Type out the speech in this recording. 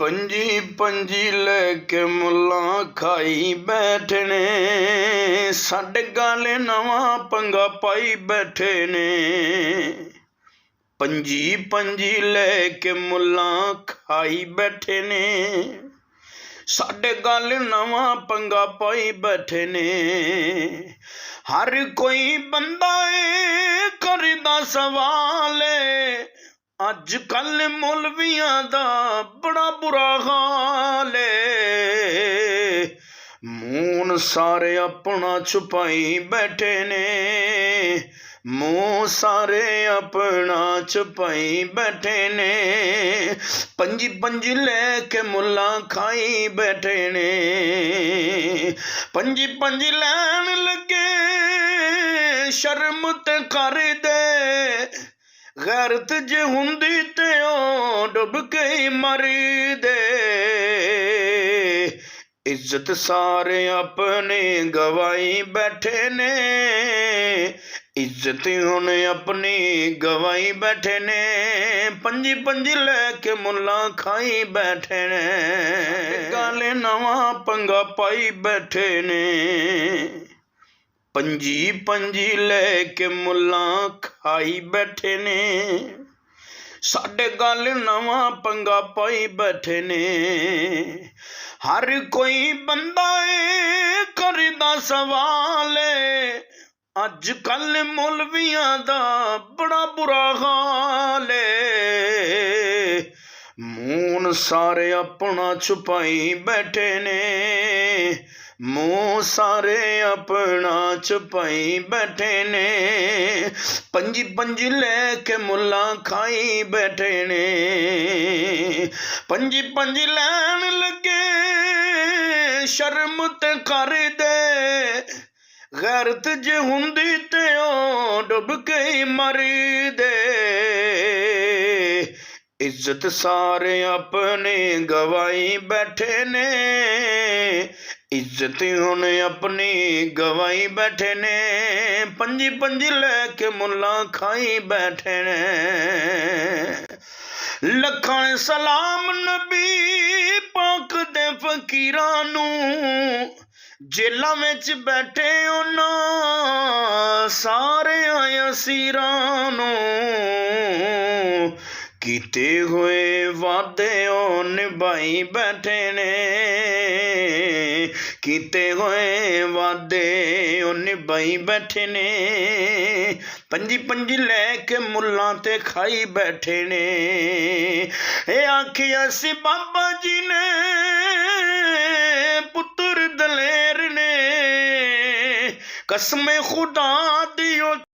पंजी पंजी लैके मुल्लां खाई बैठे ने, साडे गाले नवा पंगा पाई बैठे ने। पंजी पंजी लैके मुल्लां खाई बैठे ने, साडे गाले नवा पंगा पाई बैठे ने। हर कोई बंदा करदा सवाल, अज कल मौलवियां दा बड़ा बुरा हाल है। मून सारे अपना छुपाई बैठे ने, मुँह सारे अपना छुपाई बैठे ने। पंजी पंजी लैके मुल्ला खाई बैठे ने, पंजी पंजी लैन लगे शर्म ते कर दे। गैरत जे हुंदी ते ओ डुब के ही मरी दे। इज्जत सारे अपने गवाई बैठे ने, इज्जत हुण अपनी गवाई बैठे ने। पंजी पंजी लैके मुल्ला खाई बैठे ने, गाले नवा पंगा पाई बैठे ने। पंजी पंजी लैके मुल्ला खाई बैठे ने, साडे गल नवा पंगा पाई बैठे ने। हर कोई बंदा करदा सवाल, अज कल मौलवियां दा बड़ा बुरा हाल है। मून सारे अपना छुपाई बैठे ने, मुँह सारे अपना छुपाई बैठे ने। पंजी पंजी लैके मुल्ला खाई बैठे ने, पंजी पंजी लैन लगे शर्म ते कर दे। गैरत जे हुंदी ते ओ डुब के ही मरी दे। इज्जत सारे अपने गवाई बैठे ने, इज्जत हुण अपनी गवाई बैठे ने। पंजी पंजी लैके मुल्ला खाई बैठे ने। लखां सलाम नबी पाक दे फकीरां नूं, जेलां विच बैठे उन्हां सारे असीरां नूं। कीते हुए वादे ओ निभाई बैठे ने, कीते हुए वादे ओ निभाई बैठे ने। पंजी पंजी लैके मुल्लां ते खाई बैठे ने। ए आखिया सी बाबा जी ने पुत्र दलेर ने, कसम खुदा दी